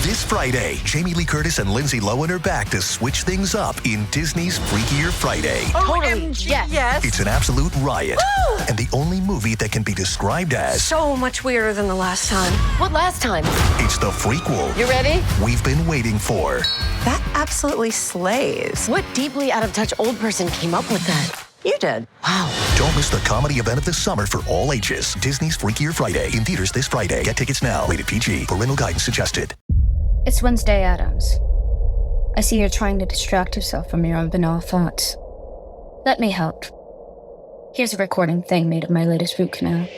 This Friday, Jamie Lee Curtis and Lindsay Lohan are back to switch things up in Disney's Freakier Friday. Totally, yes. It's an absolute riot, Woo! and the only movie that can be described as So much weirder than the last time. What last time? it's the frequel You ready? we've been waiting for. That absolutely slays. What deeply out-of-touch old person came up with that? You did. Wow. Don't miss the comedy event of the summer for all ages. Disney's Freakier Friday in theaters this Friday. Get tickets now. Rated PG. Parental guidance suggested. It's Wednesday Addams. I see you're trying to distract yourself from your own banal thoughts. Let me help. Here's a recording thing made of my latest root canal.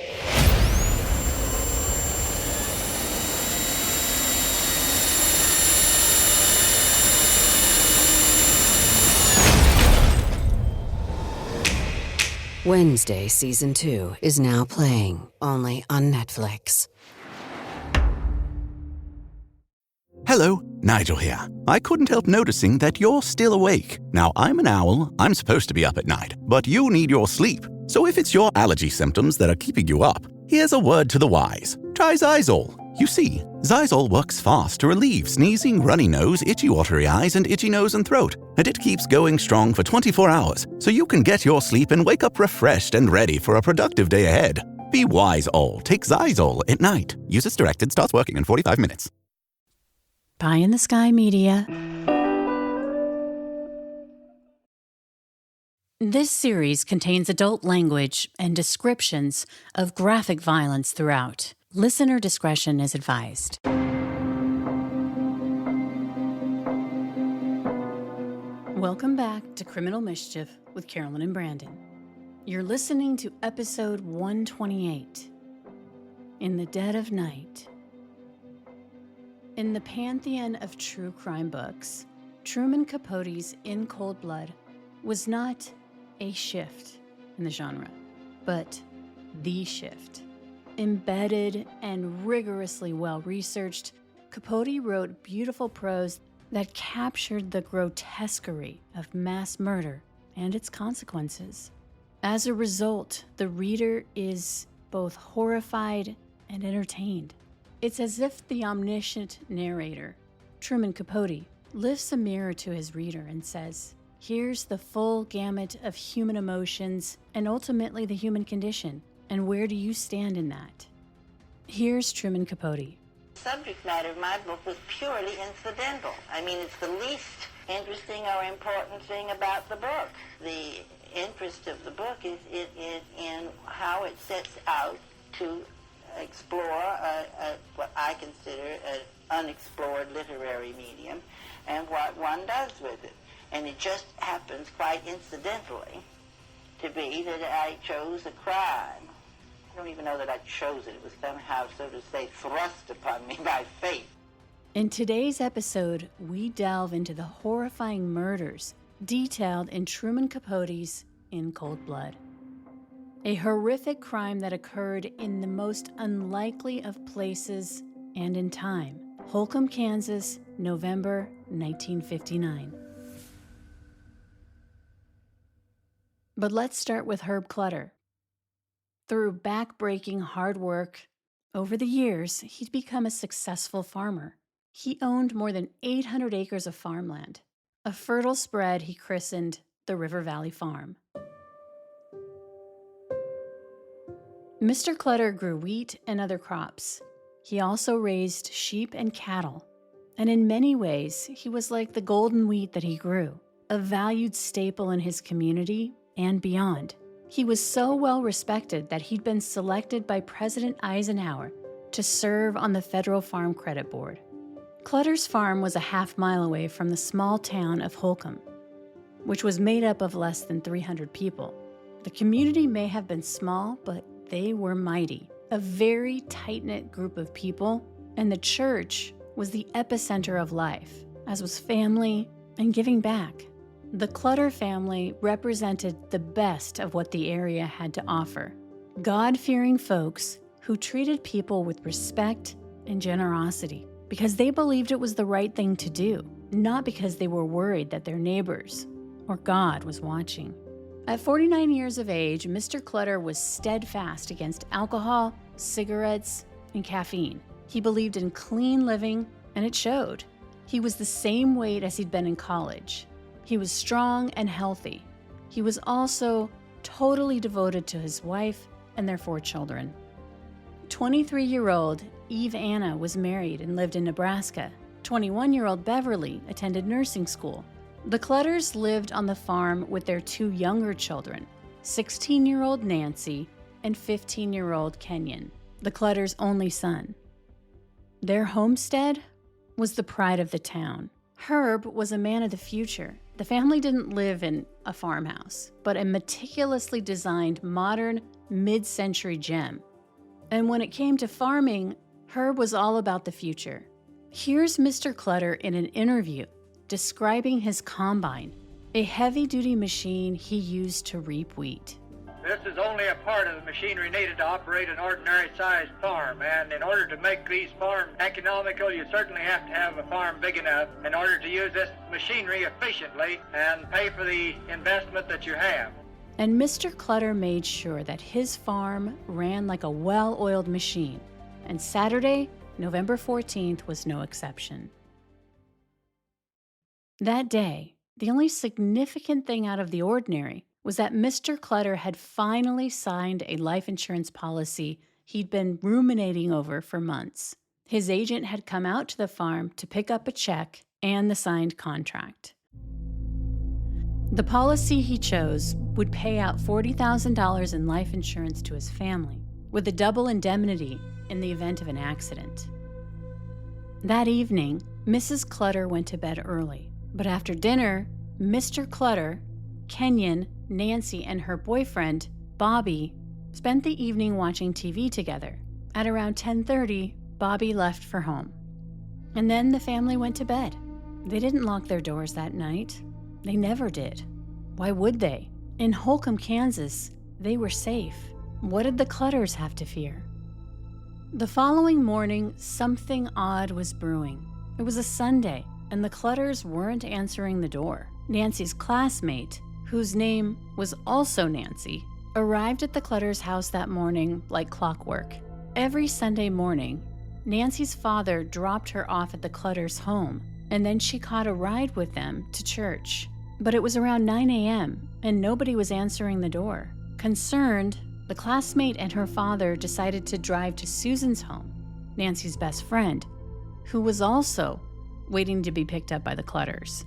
Wednesday Season 2 is now playing, only on Netflix. Hello, Nigel here. I couldn't help noticing that you're still awake. Now, I'm an owl, I'm supposed to be up at night, but you need your sleep. So if it's your allergy symptoms that are keeping you up, here's a word to the wise. Try Xyzal. You see, Xyzal works fast to relieve sneezing, runny nose, itchy watery eyes, and itchy nose and throat. And it keeps going strong for 24 hours, so you can get your sleep and wake up refreshed and ready for a productive day ahead. Be wise, all. Take Xyzal at night. Use as directed. Starts working in 45 minutes. Pie in the Sky Media. This series contains adult language and descriptions of graphic violence throughout. Listener discretion is advised. Welcome back to Criminal Mischief with Carolyn and Brandon. You're listening to episode 128, In the Dead of Night. In the pantheon of true crime books, Truman Capote's In Cold Blood was not a shift in the genre, but the shift. Embedded and rigorously well-researched, Capote wrote beautiful prose that captured the grotesquerie of mass murder and its consequences. As a result, the reader is both horrified and entertained. It's as if the omniscient narrator, Truman Capote, lifts a mirror to his reader and says, here's the full gamut of human emotions and ultimately the human condition, and where do you stand in that? Here's Truman Capote. The subject matter of my book was purely incidental. I mean, it's the least interesting or important thing about the book. The interest of the book is in how it sets out to explore what I consider an unexplored literary medium and what one does with it. And it just happens quite incidentally to be that I chose a crime. I don't even know that I chose it. It was somehow, so to say, thrust upon me by fate. In today's episode, we delve into the horrifying murders detailed in Truman Capote's In Cold Blood. A horrific crime that occurred in the most unlikely of places and in time. Holcomb, Kansas, November 1959. But let's start with Herb Clutter. Through back-breaking hard work, over the years, he'd become a successful farmer. He owned more than 800 acres of farmland, a fertile spread he christened the River Valley Farm. Mr. Clutter grew wheat and other crops. He also raised sheep and cattle, and in many ways, he was like the golden wheat that he grew, a valued staple in his community and beyond. He was so well respected that he'd been selected by President Eisenhower to serve on the Federal Farm Credit Board. Clutter's farm was a half-mile away from the small town of Holcomb, which was made up of less than 300 people. The community may have been small, but they were mighty, a very tight-knit group of people, and the church was the epicenter of life, as was family and giving back. The Clutter family represented the best of what the area had to offer. God-fearing folks who treated people with respect and generosity because they believed it was the right thing to do, not because they were worried that their neighbors or God was watching. At 49 years of age, Mr. Clutter was steadfast against alcohol, cigarettes, and caffeine. He believed in clean living and it showed. He was the same weight as he'd been in college. He was strong and healthy. He was also totally devoted to his wife and their 4 children. 23-year-old Eve Anna was married and lived in Nebraska. 21-year-old Beverly attended nursing school. The Clutters lived on the farm with their 2 younger children, 16-year-old Nancy and 15-year-old Kenyon, the Clutters' only son. Their homestead was the pride of the town. Herb was a man of the future. The family didn't live in a farmhouse, but a meticulously designed modern mid-century gem. And when it came to farming, Herb was all about the future. Here's Mr. Clutter in an interview describing his combine, a heavy-duty machine he used to reap wheat. This is only a part of the machinery needed to operate an ordinary-sized farm, and in order to make these farms economical, you certainly have to have a farm big enough in order to use this machinery efficiently and pay for the investment that you have. And Mr. Clutter made sure that his farm ran like a well-oiled machine, and Saturday, November 14th, was no exception. That day, the only significant thing out of the ordinary was that Mr. Clutter had finally signed a life insurance policy he'd been ruminating over for months. His agent had come out to the farm to pick up a check and the signed contract. The policy he chose would pay out $40,000 in life insurance to his family, with a double indemnity in the event of an accident. That evening, Mrs. Clutter went to bed early. But after dinner, Mr. Clutter, Kenyon, Nancy, and her boyfriend, Bobby, spent the evening watching TV together. At around 10:30, Bobby left for home. And then the family went to bed. They didn't lock their doors that night. They never did. Why would they? In Holcomb, Kansas, they were safe. What did the Clutters have to fear? The following morning, something odd was brewing. It was a Sunday, and the Clutters weren't answering the door. Nancy's classmate, whose name was also Nancy, arrived at the Clutters' house that morning like clockwork. Every Sunday morning, Nancy's father dropped her off at the Clutters' home, and then she caught a ride with them to church. But it was around 9 a.m., and nobody was answering the door. Concerned, the classmate and her father decided to drive to Susan's home, Nancy's best friend, who was also waiting to be picked up by the Clutters.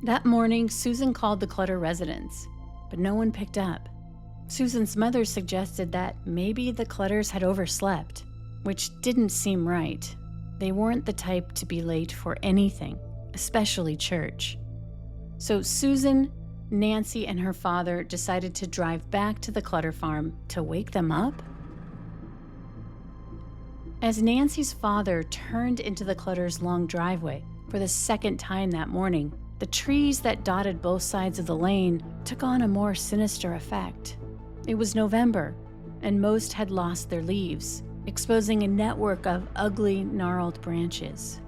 That morning, Susan called the Clutter residence, but no one picked up. Susan's mother suggested that maybe the Clutters had overslept, which didn't seem right. They weren't the type to be late for anything, especially church. So Susan, Nancy, and her father decided to drive back to the Clutter farm to wake them up. As Nancy's father turned into the Clutters' long driveway for the second time that morning, the trees that dotted both sides of the lane took on a more sinister effect. It was November, and most had lost their leaves, exposing a network of ugly, gnarled branches.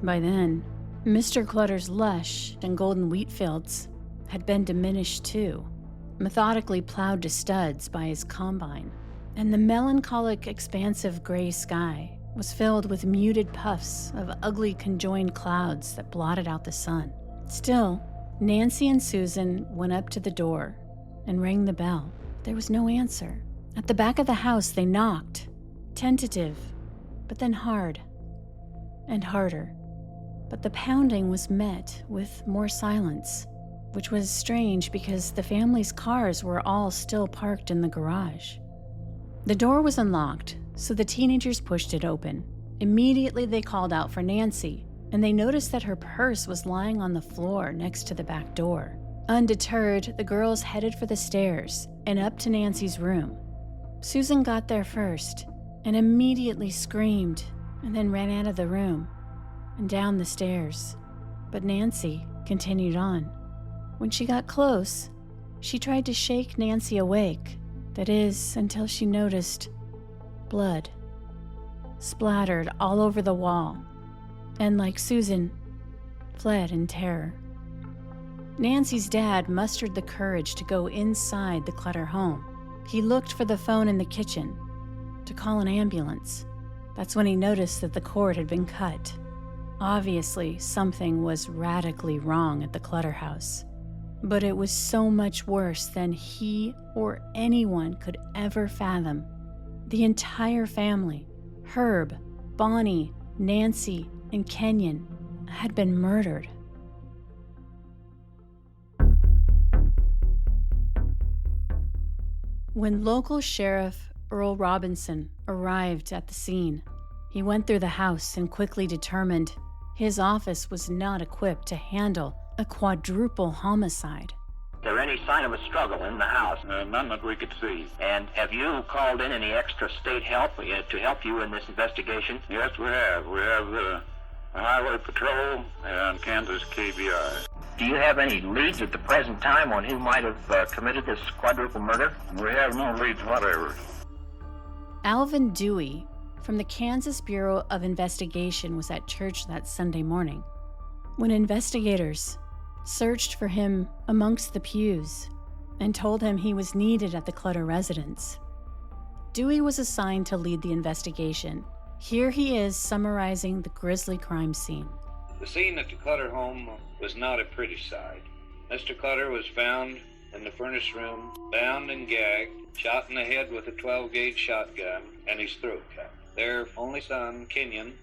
By then, Mr. Clutter's lush and golden wheat fields had been diminished too, methodically plowed to studs by his combine, and the melancholic, expansive gray sky was filled with muted puffs of ugly conjoined clouds that blotted out the sun. Still, Nancy and Susan went up to the door and rang the bell. There was no answer. At the back of the house, they knocked, tentative, but then hard and harder. But the pounding was met with more silence, which was strange because the family's cars were all still parked in the garage. The door was unlocked, so the teenagers pushed it open. Immediately, they called out for Nancy, and they noticed that her purse was lying on the floor next to the back door. Undeterred, the girls headed for the stairs and up to Nancy's room. Susan got there first and immediately screamed and then ran out of the room and down the stairs. But Nancy continued on. When she got close, she tried to shake Nancy awake. That is, until she noticed blood splattered all over the wall, and like Susan, fled in terror. Nancy's dad mustered the courage to go inside the Clutter home. He looked for the phone in the kitchen to call an ambulance. That's when he noticed that the cord had been cut. Obviously, something was radically wrong at the Clutter house. But it was so much worse than he or anyone could ever fathom. The entire family, Herb, Bonnie, Nancy, and Kenyon, had been murdered. When local sheriff Earl Robinson arrived at the scene, he went through the house and quickly determined his office was not equipped to handle a quadruple homicide. Is there any sign of a struggle in the house? None that we could see. And have you called in any extra state help to help you in this investigation? Yes, we have. We have the Highway Patrol and Kansas KBI. Do you have any leads at the present time on who might have committed this quadruple murder? We have no leads whatever. Alvin Dewey from the Kansas Bureau of Investigation was at church that Sunday morning when investigators searched for him amongst the pews and told him he was needed at the Clutter residence. Dewey was assigned to lead the investigation. Here he is summarizing the grisly crime scene. The scene at the Clutter home was not a pretty sight. Mr. Clutter was found in the furnace room, bound and gagged, shot in the head with a 12-gauge shotgun, and his throat cut. Their only son, Kenyon,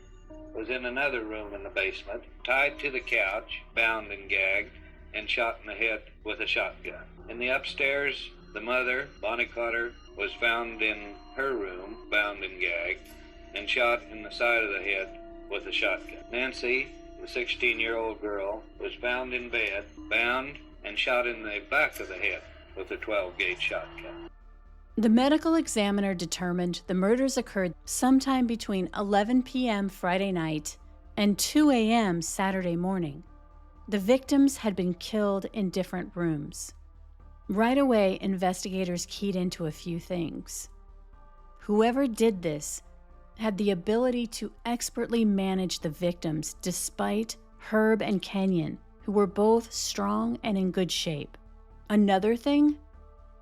was in another room in the basement, tied to the couch, bound and gagged, and shot in the head with a shotgun. In the upstairs, the mother, Bonnie Clutter, was found in her room, bound and gagged, and shot in the side of the head with a shotgun. Nancy, the 16-year-old girl, was found in bed, bound, and shot in the back of the head with a 12-gauge shotgun. The medical examiner determined the murders occurred sometime between 11 p.m. Friday night and 2 a.m. Saturday morning. The victims had been killed in different rooms. Right away, investigators keyed into a few things. Whoever did this had the ability to expertly manage the victims despite Herb and Kenyon, who were both strong and in good shape. Another thing,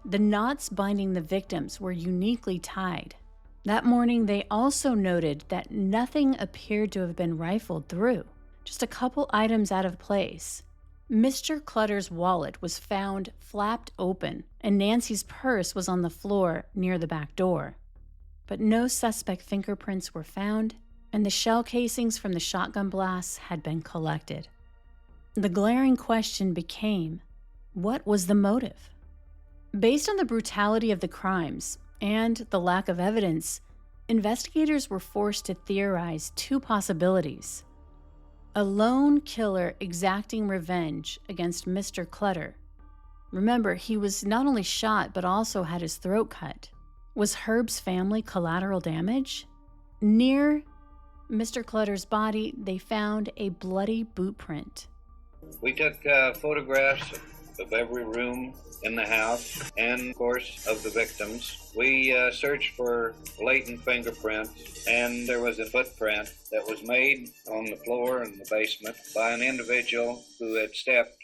the knots binding the victims were uniquely tied. That morning, they also noted that nothing appeared to have been rifled through, just a couple items out of place. Mr. Clutter's wallet was found flapped open, and Nancy's purse was on the floor near the back door. But no suspect fingerprints were found, and the shell casings from the shotgun blasts had been collected. The glaring question became, what was the motive? Based on the brutality of the crimes and the lack of evidence, investigators were forced to theorize two possibilities. A lone killer exacting revenge against Mr. Clutter. Remember, he was not only shot but also had his throat cut. Was Herb's family collateral damage? Near Mr. Clutter's body, they found a bloody boot print. We took photographs of every room in the house and, of course, of the victims. We searched for latent fingerprints, and there was a footprint that was made on the floor in the basement by an individual who had stepped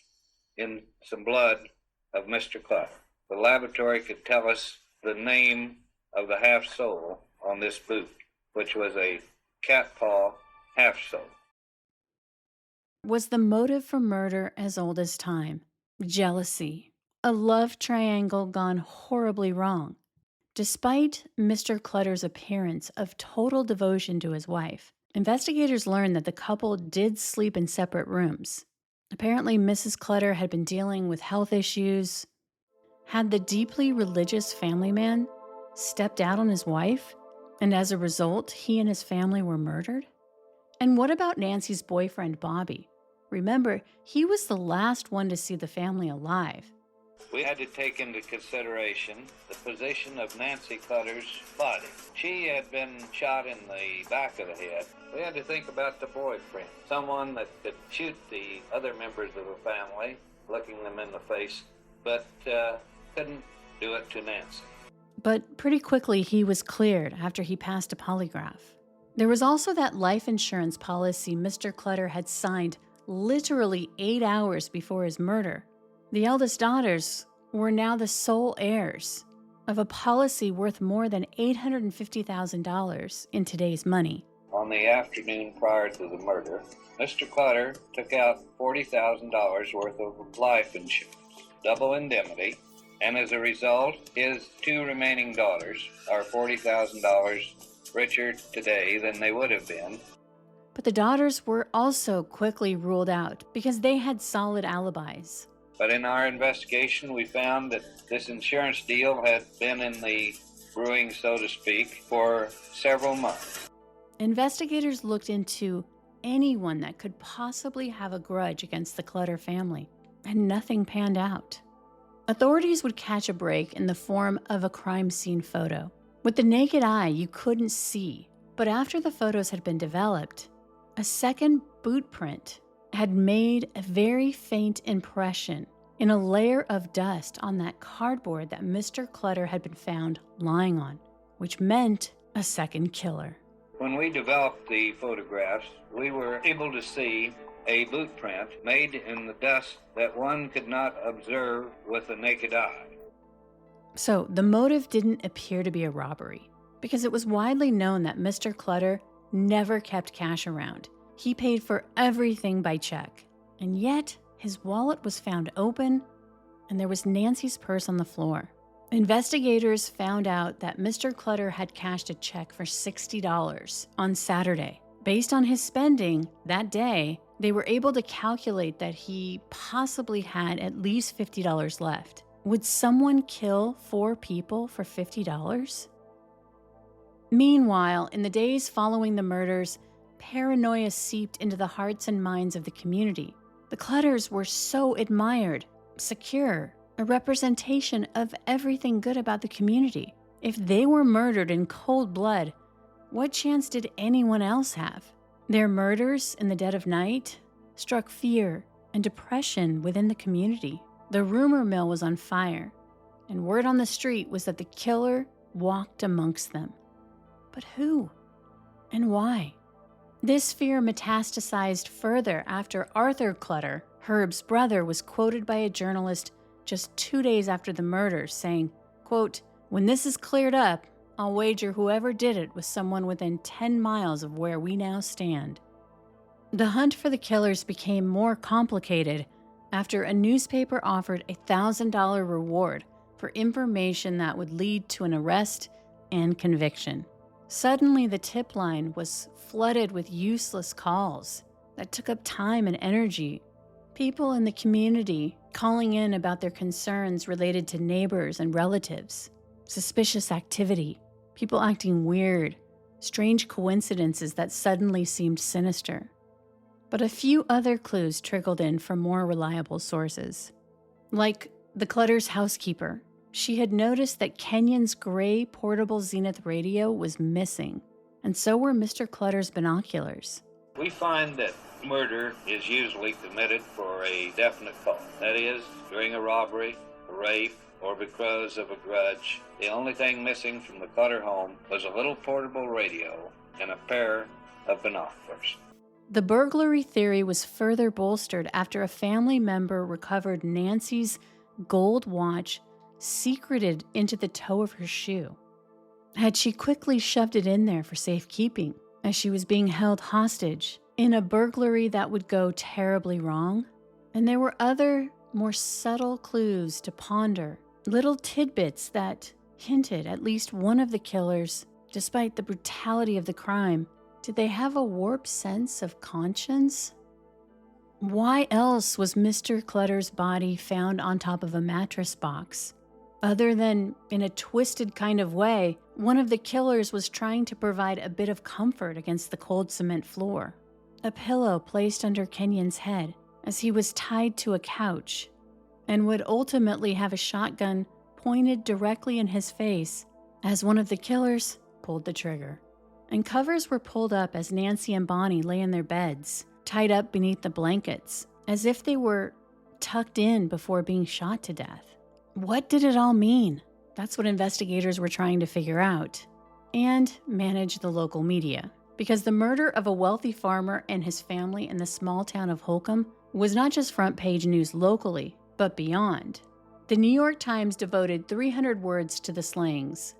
in some blood of Mr. Clutter. The laboratory could tell us the name of the half-sole on this boot, which was a cat paw half-sole. Was the motive for murder as old as time? Jealousy. A love triangle gone horribly wrong. Despite Mr. Clutter's appearance of total devotion to his wife, investigators learned that the couple did sleep in separate rooms. Apparently, Mrs. Clutter had been dealing with health issues. Had the deeply religious family man stepped out on his wife, and as a result, he and his family were murdered? And what about Nancy's boyfriend, Bobby? Remember, he was the last one to see the family alive. We had to take into consideration the position of Nancy Clutter's body. She had been shot in the back of the head. We had to think about the boyfriend, someone that could shoot the other members of the family, looking them in the face, but couldn't do it to Nancy. But pretty quickly, he was cleared after he passed a polygraph. There was also that life insurance policy Mr. Clutter had signed literally 8 hours before his murder. The eldest daughters were now the sole heirs of a policy worth more than $850,000 in today's money. on the afternoon prior to the murder, Mr. Clutter took out $40,000 worth of life insurance, double indemnity, and as a result, his two remaining daughters are $40,000 richer today than they would have been. But the daughters were also quickly ruled out because they had solid alibis. But in our investigation, we found that this insurance deal had been in the brewing, so to speak, for several months. Investigators looked into anyone that could possibly have a grudge against the Clutter family, and nothing panned out. Authorities would catch a break in the form of a crime scene photo. With the naked eye, you couldn't see, but after the photos had been developed, a second boot print had made a very faint impression in a layer of dust on that cardboard that Mr. Clutter had been found lying on, which meant a second killer. When we developed the photographs, we were able to see a boot print made in the dust that one could not observe with the naked eye. So the motive didn't appear to be a robbery, because it was widely known that Mr. Clutter never kept cash around. He paid for everything by check, and yet his wallet was found open, and there was Nancy's purse on the floor. Investigators found out that Mr. Clutter had cashed a check for $60 on Saturday. Based on his spending that day, they were able to calculate that he possibly had at least $50 left. Would someone kill 4 people for $50? Meanwhile, in the days following the murders, paranoia seeped into the hearts and minds of the community. The Clutters were so admired, secure, a representation of everything good about the community. If they were murdered in cold blood, what chance did anyone else have? Their murders in the dead of night struck fear and depression within the community. The rumor mill was on fire, and word on the street was that the killer walked amongst them. But who? And why? This fear metastasized further after Arthur Clutter, Herb's brother, was quoted by a journalist just 2 days after the murder saying, quote, "When this is cleared up, I'll wager whoever did it was someone within 10 miles of where we now stand." The hunt for the killers became more complicated after a newspaper offered a $1,000 reward for information that would lead to an arrest and conviction. Suddenly, the tip line was flooded with useless calls that took up time and energy. People in the community calling in about their concerns related to neighbors and relatives, suspicious activity, people acting weird, strange coincidences that suddenly seemed sinister. But a few other clues trickled in from more reliable sources. Like the Clutter's housekeeper. She had noticed that Kenyon's gray portable Zenith radio was missing, and so were Mr. Clutter's binoculars. We find that murder is usually committed for a definite cause. That is, during a robbery, a rape, or because of a grudge. The only thing missing from the Clutter home was a little portable radio and a pair of binoculars. The burglary theory was further bolstered after a family member recovered Nancy's gold watch secreted into the toe of her shoe. Had she quickly shoved it in there for safekeeping as she was being held hostage in a burglary that would go terribly wrong? And there were other, more subtle clues to ponder, little tidbits that hinted at least one of the killers, despite the brutality of the crime, did they have a warped sense of conscience? Why else was Mr. Clutter's body found on top of a mattress box? Other than, in a twisted kind of way, one of the killers was trying to provide a bit of comfort against the cold cement floor. A pillow placed under Kenyon's head as he was tied to a couch, and would ultimately have a shotgun pointed directly in his face as one of the killers pulled the trigger. And covers were pulled up as Nancy and Bonnie lay in their beds, tied up beneath the blankets, as if they were tucked in before being shot to death. What did it all mean? That's what investigators were trying to figure out. And manage the local media. Because the murder of a wealthy farmer and his family in the small town of Holcomb was not just front page news locally, but beyond. The New York Times devoted 300 words to the slayings,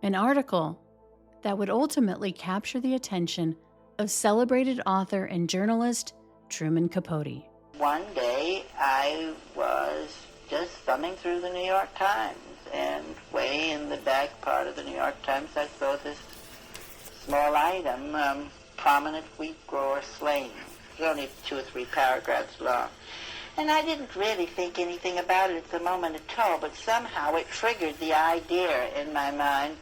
an article that would ultimately capture the attention of of celebrated author and journalist Truman Capote. One day I was just thumbing through the New York Times, and way in the back part of the New York Times I saw this small item, prominent wheat grower slain. It was only 2 or 3 paragraphs long. And I didn't really think anything about it at the moment at all, but somehow it triggered the idea in my mind,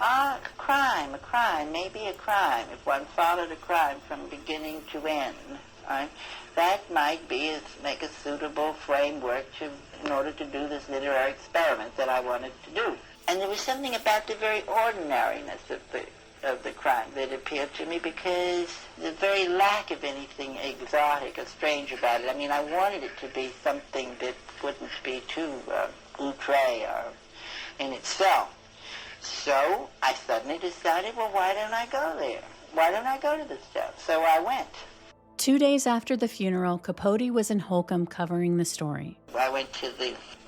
a crime, maybe a crime, if one followed a crime from beginning to end. Right? That might make a suitable framework in order to do this literary experiment that I wanted to do. And there was something about the very ordinariness of the crime that appealed to me, because the very lack of anything exotic or strange about it. I mean, I wanted it to be something that wouldn't be too outré or in itself. So I suddenly decided, well, why don't I go there? Why don't I go to this town? So I went. 2 days after the funeral, Capote was in Holcomb covering the story. I went to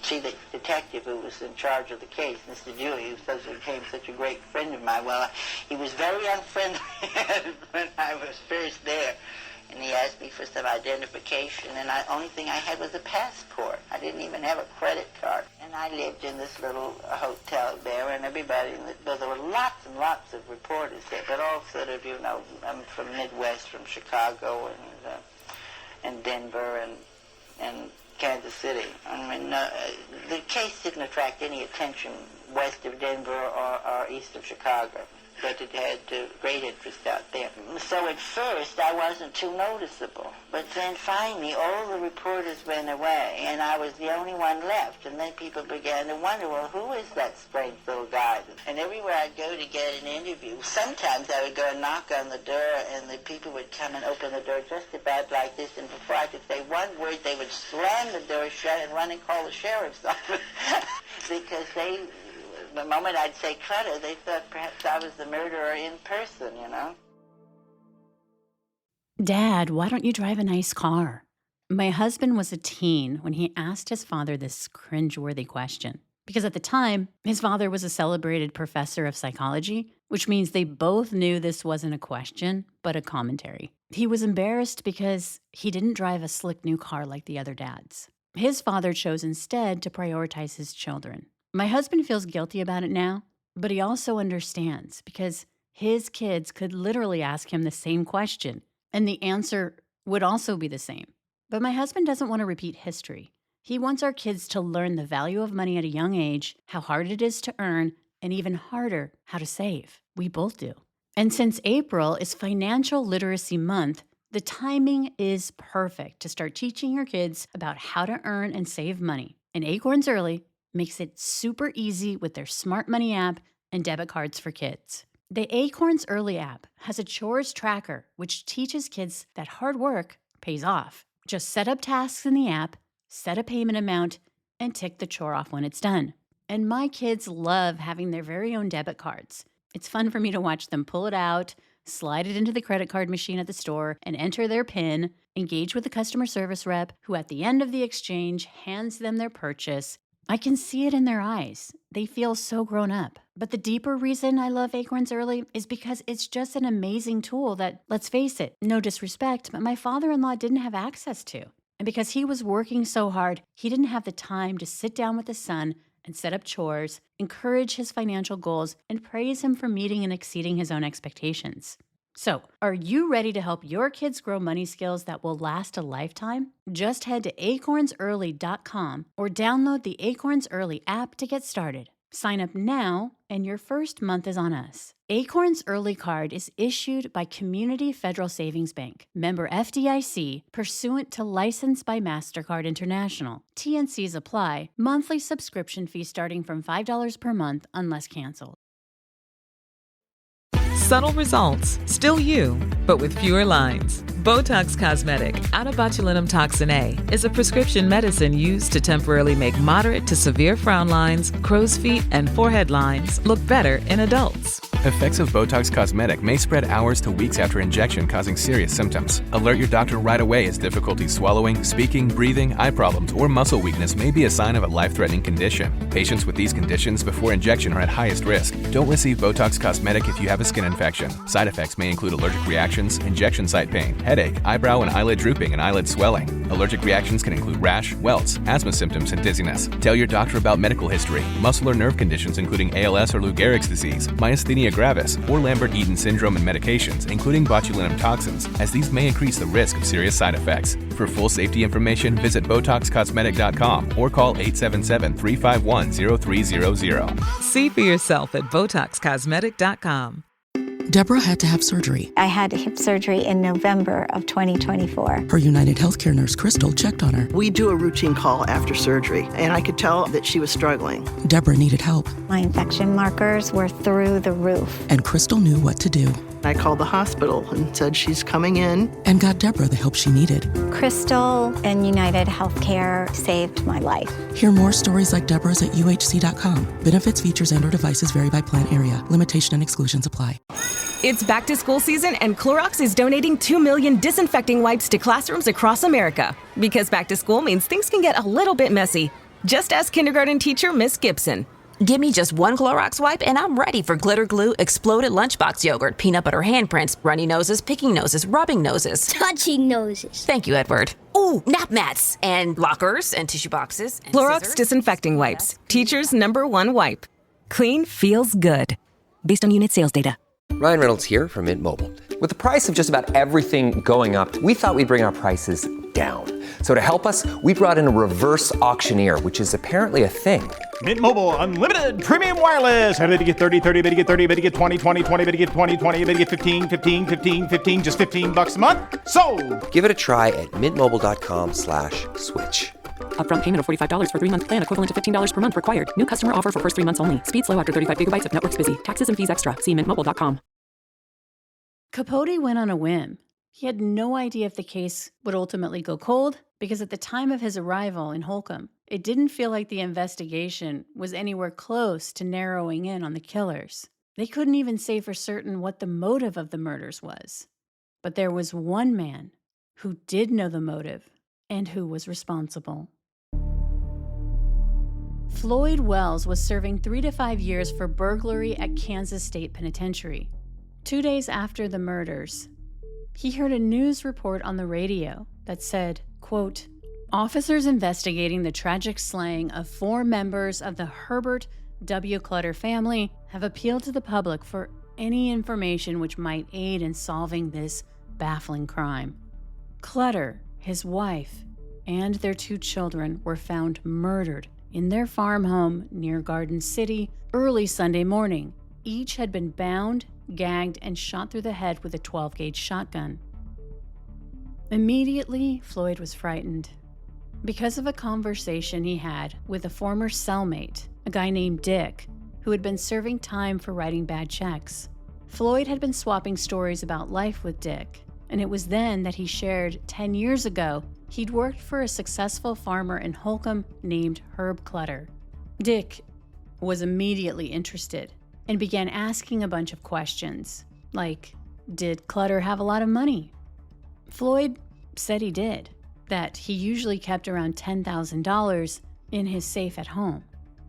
see the detective who was in charge of the case, Mr. Dewey, who became such a great friend of mine. Well, he was very unfriendly when I was first there, and he asked me for some identification, and the only thing I had was a passport. I didn't even have a credit card. And I lived in this little hotel there, and everybody, there were lots and lots of reporters there, but all sort of, I'm from Midwest, from Chicago and Denver and Kansas City. I mean, the case didn't attract any attention west of Denver or east of Chicago, but it had great interest out there. So at first I wasn't too noticeable, but then finally all the reporters went away and I was the only one left, and then people began to wonder, well, who is that strange little guy? And everywhere I'd go to get an interview, sometimes I would go and knock on the door and the people would come and open the door just about like this, and before I could say one word they would slam the door shut and run and call the sheriff's office because the moment I'd say Clutter, they thought perhaps I was the murderer in person, Dad, why don't you drive a nice car? My husband was a teen when he asked his father this cringeworthy question. Because at the time, his father was a celebrated professor of psychology, which means they both knew this wasn't a question, but a commentary. He was embarrassed because he didn't drive a slick new car like the other dads. His father chose instead to prioritize his children. My husband feels guilty about it now, but he also understands because his kids could literally ask him the same question, and the answer would also be the same. But my husband doesn't want to repeat history. He wants our kids to learn the value of money at a young age, how hard it is to earn, and even harder, how to save. We both do. And since April is Financial Literacy Month, the timing is perfect to start teaching your kids about how to earn and save money. And Acorns Early makes it super easy with their Smart Money app and debit cards for kids. The Acorns Early app has a chores tracker, which teaches kids that hard work pays off. Just set up tasks in the app, set a payment amount, and tick the chore off when it's done. And my kids love having their very own debit cards. It's fun for me to watch them pull it out, slide it into the credit card machine at the store, and enter their PIN, engage with the customer service rep, who at the end of the exchange hands them their purchase. I can see it in their eyes. They feel so grown up. But the deeper reason I love Acorns Early is because it's just an amazing tool that, let's face it, no disrespect, but my father-in-law didn't have access to. And because he was working so hard, he didn't have the time to sit down with his son and set up chores, encourage his financial goals, and praise him for meeting and exceeding his own expectations. So, are you ready to help your kids grow money skills that will last a lifetime? Just head to acornsearly.com or download the Acorns Early app to get started. Sign up now, and your first month is on us. Acorns Early Card is issued by Community Federal Savings Bank, member FDIC, pursuant to license by MasterCard International. TNCs apply. Monthly subscription fee starting from $5 per month unless canceled. Subtle results, still you, but with fewer lines. Botox Cosmetic, onabotulinum toxin A, is a prescription medicine used to temporarily make moderate to severe frown lines, crow's feet, and forehead lines look better in adults. Effects of Botox Cosmetic may spread hours to weeks after injection, causing serious symptoms. Alert your doctor right away as difficulty swallowing, speaking, breathing, eye problems, or muscle weakness may be a sign of a life-threatening condition. Patients with these conditions before injection are at highest risk. Don't receive Botox Cosmetic if you have a skin infection. Side effects may include allergic reactions, injection site pain, headache, eyebrow and eyelid drooping, and eyelid swelling. Allergic reactions can include rash, welts, asthma symptoms, and dizziness. Tell your doctor about medical history, muscle or nerve conditions including ALS or Lou Gehrig's disease, myasthenia gravis, or Lambert-Eaton syndrome, and medications, including botulinum toxins, as these may increase the risk of serious side effects. For full safety information, visit BotoxCosmetic.com or call 877-351-0300. See for yourself at BotoxCosmetic.com. Deborah had to have surgery. I had hip surgery in November of 2024. Her United Healthcare nurse, Crystal, checked on her. We do a routine call after surgery, and I could tell that she was struggling. Deborah needed help. My infection markers were through the roof. And Crystal knew what to do. I called the hospital and said she's coming in. And got Deborah the help she needed. Crystal and United Healthcare saved my life. Hear more stories like Deborah's at uhc.com. Benefits, features, and/or devices vary by plan area. Limitation and exclusions apply. It's back to school season, and Clorox is donating 2 million disinfecting wipes to classrooms across America. Because back to school means things can get a little bit messy. Just ask kindergarten teacher Miss Gibson. Give me just one Clorox wipe and I'm ready for glitter glue, exploded lunchbox yogurt, peanut butter handprints, runny noses, picking noses, rubbing noses. Touching noses. Thank you, Edward. Ooh, nap mats and lockers and tissue boxes. And Clorox scissors. disinfecting wipes. Teacher's #1 wipe. Clean feels good. Based on unit sales data. Ryan Reynolds here from Mint Mobile. With the price of just about everything going up, we thought we'd bring our prices down. So to help us, we brought in a reverse auctioneer, which is apparently a thing. Mint Mobile Unlimited Premium Wireless. How to get 30, 30, bit to get 30, bit to get 20, 20, 20, bit to get 20, 20, bit to get 15, 15, 15, 15, just $15 a month? Sold! Give it a try at mintmobile.com/switch. Upfront payment of $45 for 3-month plan, equivalent to $15 per month required. New customer offer for first 3 months only. Speed slow after 35 gigabytes if network's busy. Taxes and fees extra. See mintmobile.com. Capote went on a whim. He had no idea if the case would ultimately go cold, because at the time of his arrival in Holcomb, it didn't feel like the investigation was anywhere close to narrowing in on the killers. They couldn't even say for certain what the motive of the murders was. But there was one man who did know the motive and who was responsible. Floyd Wells was serving 3 to 5 years for burglary at Kansas State Penitentiary. 2 days after the murders, he heard a news report on the radio that said, quote, "Officers investigating the tragic slaying of 4 members of the Herbert W. Clutter family have appealed to the public for any information which might aid in solving this baffling crime." Clutter, his wife, and their 2 children were found murdered in their farm home near Garden City early Sunday morning. Each had been bound, gagged, and shot through the head with a 12-gauge shotgun. Immediately, Floyd was frightened because of a conversation he had with a former cellmate, a guy named Dick, who had been serving time for writing bad checks. Floyd had been swapping stories about life with Dick, and it was then that he shared 10 years ago he'd worked for a successful farmer in Holcomb named Herb Clutter. Dick was immediately interested and began asking a bunch of questions, like, did Clutter have a lot of money? Floyd said he did, that he usually kept around $10,000 in his safe at home.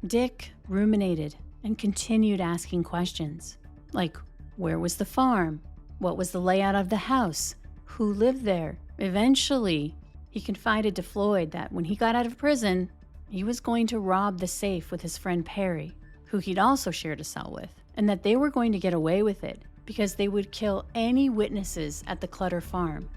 Dick ruminated and continued asking questions, like, where was the farm? What was the layout of the house? Who lived there? Eventually, he confided to Floyd that when he got out of prison, he was going to rob the safe with his friend Perry, who he'd also shared a cell with, and that they were going to get away with it because they would kill any witnesses at the Clutter farm.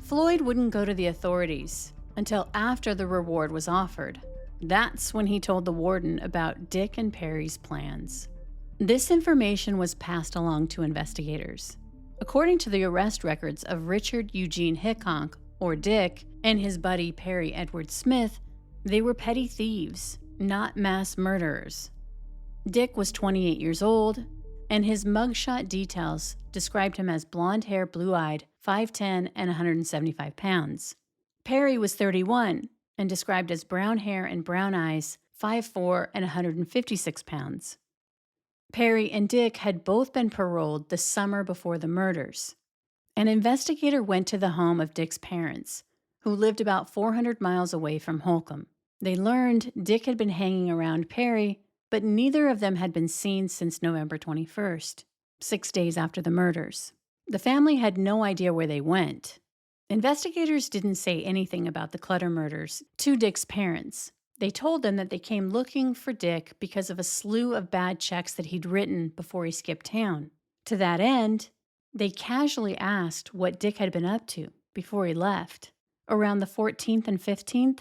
Floyd wouldn't go to the authorities until after the reward was offered. That's when he told the warden about Dick and Perry's plans. This information was passed along to investigators. According to the arrest records of Richard Eugene Hickok, or Dick, and his buddy Perry Edward Smith, they were petty thieves, not mass murderers. Dick was 28 years old, and his mugshot details described him as blonde hair, blue-eyed, 5'10", and 175 pounds. Perry was 31 and described as brown hair and brown eyes, 5'4", and 156 pounds. Perry and Dick had both been paroled the summer before the murders. An investigator went to the home of Dick's parents, who lived about 400 miles away from Holcomb. They learned Dick had been hanging around Perry, but neither of them had been seen since November 21st, 6 days after the murders. The family had no idea where they went. Investigators didn't say anything about the Clutter murders to Dick's parents. They told them that they came looking for Dick because of a slew of bad checks that he'd written before he skipped town. To that end, they casually asked what Dick had been up to before he left, around the 14th and 15th.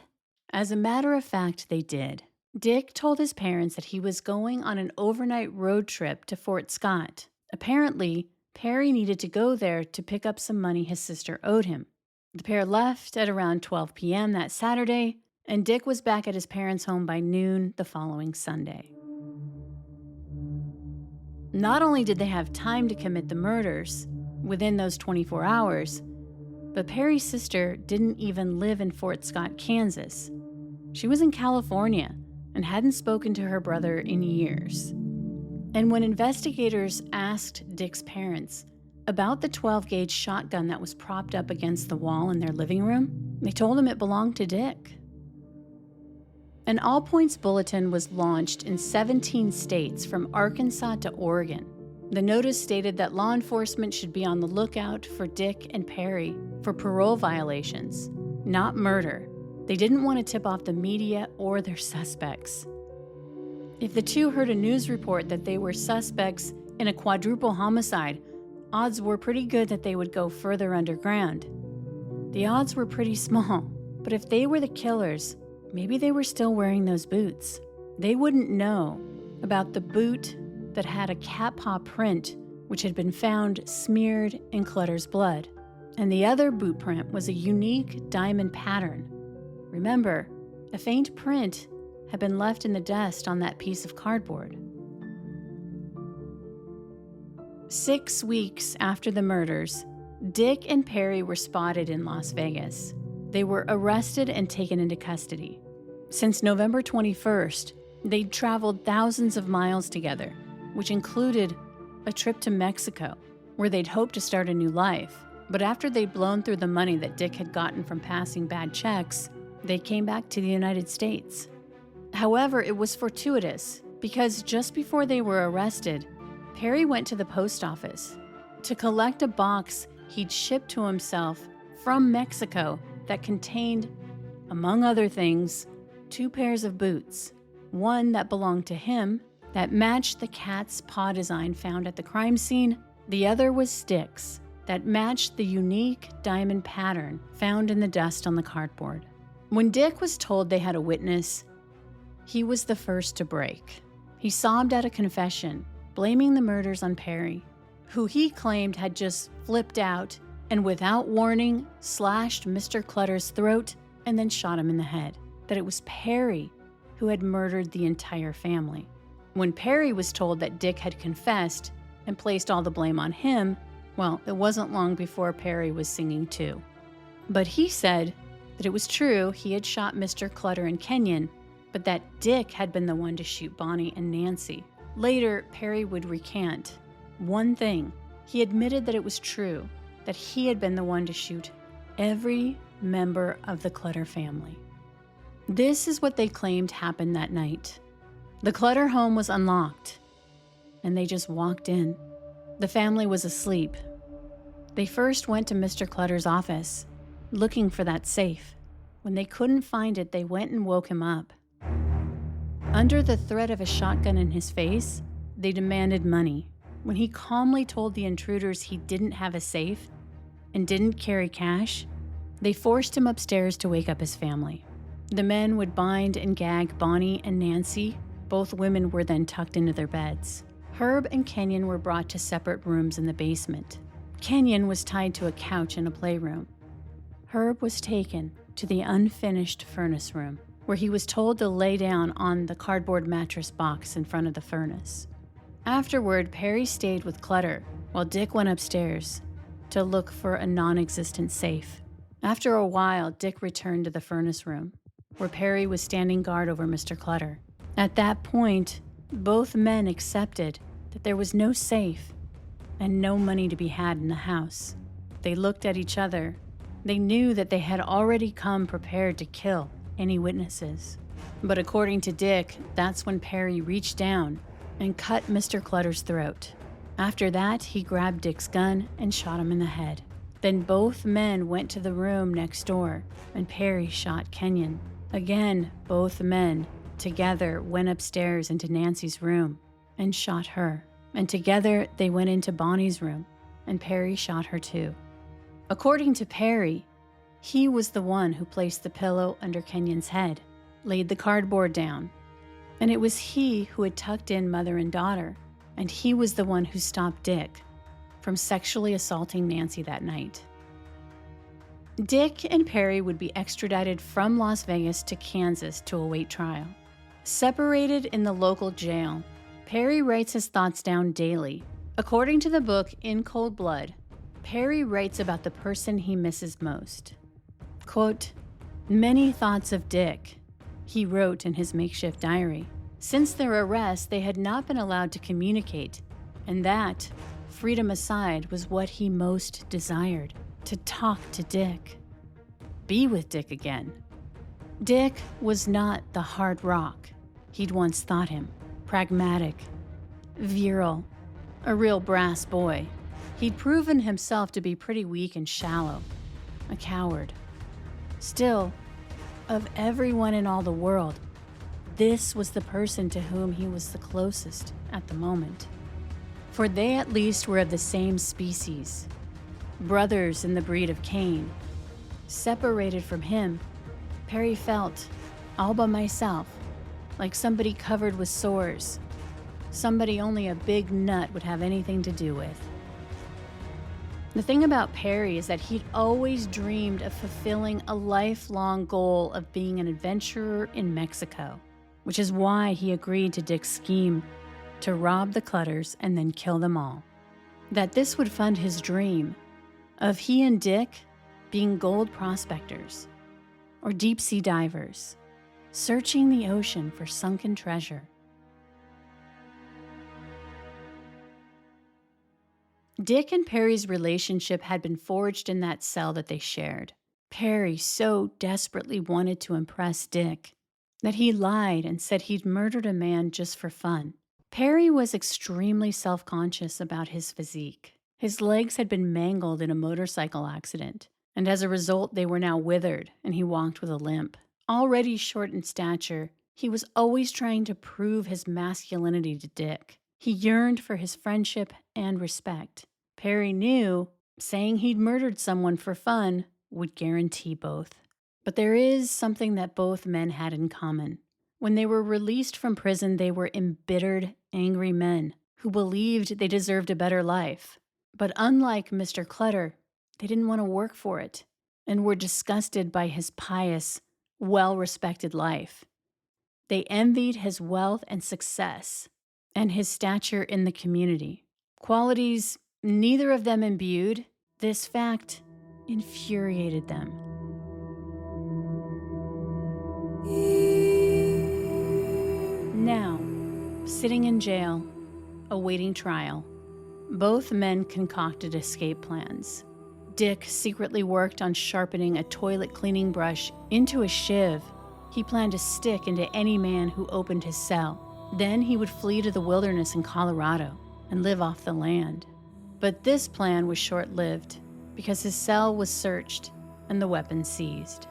As a matter of fact, they did. Dick told his parents that he was going on an overnight road trip to Fort Scott. Apparently, Perry needed to go there to pick up some money his sister owed him. The pair left at around 12 p.m. that Saturday, and Dick was back at his parents' home by noon the following Sunday. Not only did they have time to commit the murders within those 24 hours, but Perry's sister didn't even live in Fort Scott, Kansas. She was in California and hadn't spoken to her brother in years. And when investigators asked Dick's parents about the 12-gauge shotgun that was propped up against the wall in their living room, they told them it belonged to Dick. An all-points bulletin was launched in 17 states from Arkansas to Oregon. The notice stated that law enforcement should be on the lookout for Dick and Perry for parole violations, not murder. They didn't want to tip off the media or their suspects. If the two heard a news report that they were suspects in a quadruple homicide, odds were pretty good that they would go further underground. The odds were pretty small, but if they were the killers, maybe they were still wearing those boots. They wouldn't know about the boot that had a cat paw print, which had been found smeared in Clutter's blood. And the other boot print was a unique diamond pattern. Remember, a faint print had been left in the dust on that piece of cardboard. 6 weeks after the murders, Dick and Perry were spotted in Las Vegas. They were arrested and taken into custody. Since November 21st, they'd traveled thousands of miles together, which included a trip to Mexico, where they'd hoped to start a new life. But after they'd blown through the money that Dick had gotten from passing bad checks, they came back to the United States. However, it was fortuitous, because just before they were arrested, Perry went to the post office to collect a box he'd shipped to himself from Mexico that contained, among other things, 2 pairs of boots. One that belonged to him, that matched the cat's paw design found at the crime scene. The other was Dick's, that matched the unique diamond pattern found in the dust on the cardboard. When Dick was told they had a witness, he was the first to break. He sobbed out a confession, blaming the murders on Perry, who he claimed had just flipped out and without warning slashed Mr. Clutter's throat and then shot him in the head. That it was Perry who had murdered the entire family. When Perry was told that Dick had confessed and placed all the blame on him, well, it wasn't long before Perry was singing too. But he said that it was true he had shot Mr. Clutter and Kenyon, but that Dick had been the one to shoot Bonnie and Nancy. Later, Perry would recant one thing. He admitted that it was true, that he had been the one to shoot every member of the Clutter family. This is what they claimed happened that night. The Clutter home was unlocked, and they just walked in. The family was asleep. They first went to Mr. Clutter's office, looking for that safe. When they couldn't find it, they went and woke him up. Under the threat of a shotgun in his face, they demanded money. When he calmly told the intruders he didn't have a safe and didn't carry cash, they forced him upstairs to wake up his family. The men would bind and gag Bonnie and Nancy. Both women were then tucked into their beds. Herb and Kenyon were brought to separate rooms in the basement. Kenyon was tied to a couch in a playroom. Herb was taken to the unfinished furnace room, where he was told to lay down on the cardboard mattress box in front of the furnace. Afterward, Perry stayed with Clutter, while Dick went upstairs to look for a non-existent safe. After a while, Dick returned to the furnace room, where Perry was standing guard over Mr. Clutter. At that point, both men accepted that there was no safe and no money to be had in the house. They looked at each other. They knew that they had already come prepared to kill any witnesses. But according to Dick, that's when Perry reached down and cut Mr. Clutter's throat. After that, he grabbed Dick's gun and shot him in the head. Then both men went to the room next door, and Perry shot Kenyon. Again, both men together went upstairs into Nancy's room and shot her. And together they went into Bonnie's room, and Perry shot her too. According to Perry, he was the one who placed the pillow under Kenyon's head, laid the cardboard down, and it was he who had tucked in mother and daughter, and he was the one who stopped Dick from sexually assaulting Nancy that night. Dick and Perry would be extradited from Las Vegas to Kansas to await trial. Separated in the local jail, Perry writes his thoughts down daily. According to the book In Cold Blood, Perry writes about the person he misses most. Quote, "Many thoughts of Dick," he wrote in his makeshift diary. Since their arrest, they had not been allowed to communicate, and that, freedom aside, was what he most desired, to talk to Dick. Be with Dick again. Dick was not the hard rock he'd once thought him. Pragmatic, virile, a real brass boy. He'd proven himself to be pretty weak and shallow, a coward. Still, of everyone in all the world, this was the person to whom he was the closest at the moment. For they at least were of the same species, brothers in the breed of Cain. Separated from him, Perry felt, all by myself, like somebody covered with sores, somebody only a big nut would have anything to do with. The thing about Perry is that he'd always dreamed of fulfilling a lifelong goal of being an adventurer in Mexico, which is why he agreed to Dick's scheme to rob the Clutters and then kill them all. That this would fund his dream of he and Dick being gold prospectors or deep-sea divers, searching the ocean for sunken treasure. Dick and Perry's relationship had been forged in that cell that they shared. Perry so desperately wanted to impress Dick that he lied and said he'd murdered a man just for fun. Perry was extremely self-conscious about his physique. His legs had been mangled in a motorcycle accident, and as a result, they were now withered, and he walked with a limp. Already short in stature, he was always trying to prove his masculinity to Dick. He yearned for his friendship and respect. Perry knew saying he'd murdered someone for fun would guarantee both. But there is something that both men had in common. When they were released from prison, they were embittered, angry men who believed they deserved a better life. But unlike Mr. Clutter, they didn't want to work for it and were disgusted by his pious, well-respected life. They envied his wealth and success and his stature in the community. Qualities neither of them imbued. This fact infuriated them. Now, sitting in jail, awaiting trial, both men concocted escape plans. Dick secretly worked on sharpening a toilet cleaning brush into a shiv he planned to stick into any man who opened his cell. Then he would flee to the wilderness in Colorado and live off the land. But this plan was short-lived because his cell was searched and the weapon seized.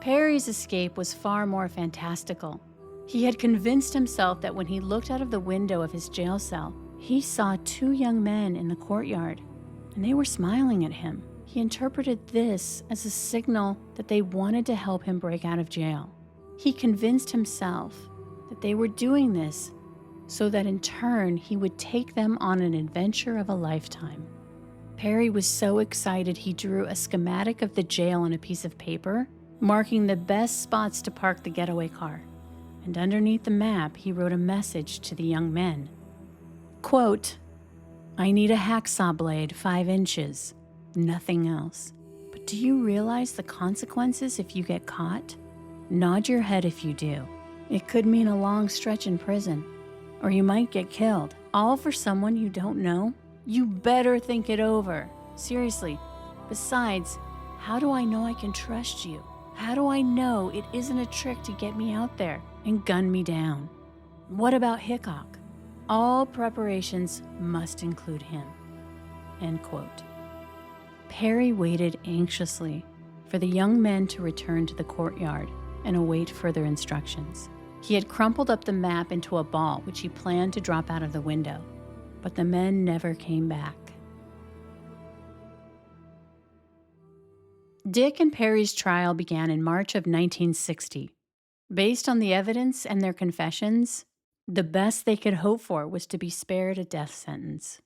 Perry's escape was far more fantastical. He had convinced himself that when he looked out of the window of his jail cell, he saw two young men in the courtyard, and they were smiling at him. He interpreted this as a signal that they wanted to help him break out of jail. He convinced himself that they were doing this so that in turn he would take them on an adventure of a lifetime. Perry was so excited he drew a schematic of the jail on a piece of paper, marking the best spots to park the getaway car. And underneath the map, he wrote a message to the young men. Quote, "I need a hacksaw blade 5 inches, nothing else. But do you realize the consequences if you get caught? Nod your head if you do. It could mean a long stretch in prison, or you might get killed. All for someone you don't know? You better think it over. Seriously. Besides, how do I know I can trust you? How do I know it isn't a trick to get me out there and gun me down? What about Hickok? All preparations must include him." End quote. Perry waited anxiously for the young men to return to the courtyard and await further instructions. He had crumpled up the map into a ball, which he planned to drop out of the window, but the men never came back. Dick and Perry's trial began in March of 1960. Based on the evidence and their confessions, the best they could hope for was to be spared a death sentence.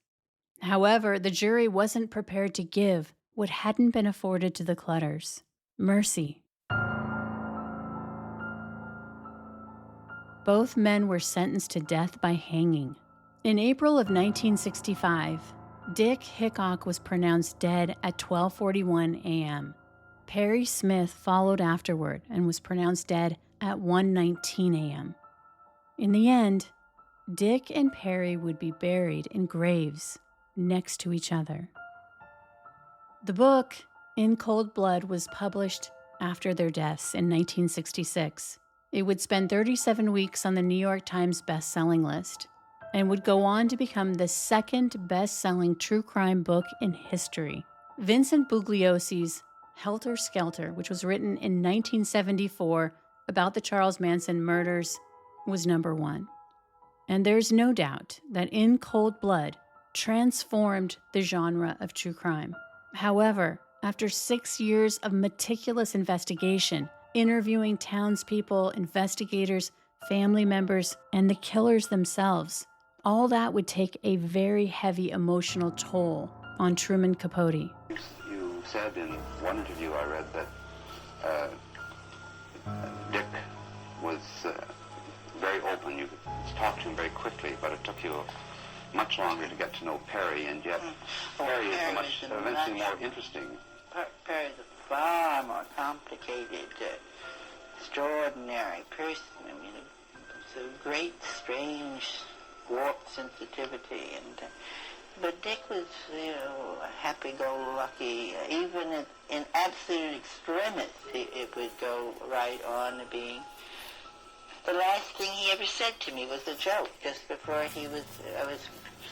However, the jury wasn't prepared to give what hadn't been afforded to the Clutters: mercy. Both men were sentenced to death by hanging. In April of 1965, Dick Hickok was pronounced dead at 12:41 a.m. Perry Smith followed afterward and was pronounced dead at 1:19 a.m. In the end, Dick and Perry would be buried in graves next to each other. The book, In Cold Blood, was published after their deaths in 1966. It would spend 37 weeks on the New York Times best-selling list and would go on to become the second best-selling true crime book in history. Vincent Bugliosi's Helter Skelter, which was written in 1974 about the Charles Manson murders, was number one. And there's no doubt that In Cold Blood transformed the genre of true crime. However, after 6 years of meticulous investigation, interviewing townspeople, investigators, family members, and the killers themselves, all that would take a very heavy emotional toll on Truman Capote. You said in one interview I read that Dick was very open. You could talk to him very quickly, but it took you much longer to get to know Perry, and yet Perry is eventually more interesting. Perry is a far more complicated, extraordinary person. I mean, it's a great, strange, warped sensitivity, and but Dick was, happy-go-lucky. Even in absolute extremity, it would go right on to being. The last thing he ever said to me was a joke. Just before I was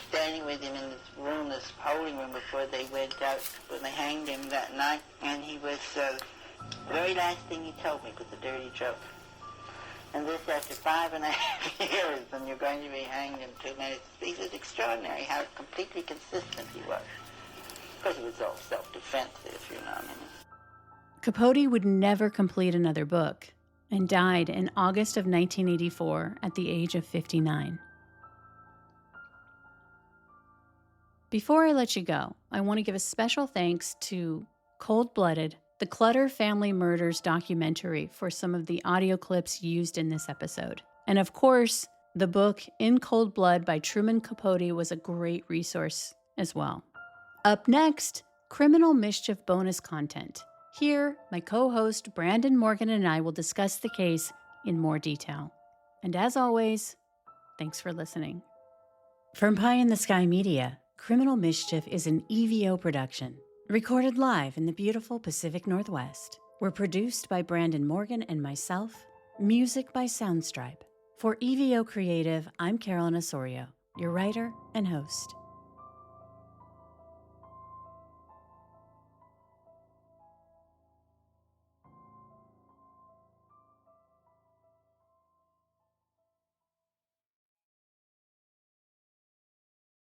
standing with him in this room, this holding room, before they went out, when they hanged him that night, and he was, the very last thing he told me was a dirty joke. And this after 5.5 years, and you're going to be hanged in 2 minutes. It was extraordinary how completely consistent he was. Of course, it was all self-defense, if you know what I mean. Capote would never complete another book and died in August of 1984 at the age of 59. Before I let you go, I want to give a special thanks to Cold Blooded, the Clutter Family Murders documentary, for some of the audio clips used in this episode. And of course, the book In Cold Blood by Truman Capote was a great resource as well. Up next, Criminal Mischief bonus content. Here, my co-host Brandon Morgan and I will discuss the case in more detail. And as always, thanks for listening. From Pie in the Sky Media, Criminal Mischief is an EVO production, recorded live in the beautiful Pacific Northwest. We're produced by Brandon Morgan and myself, music by Soundstripe. For EVO Creative, I'm Carolyn Osorio, your writer and host.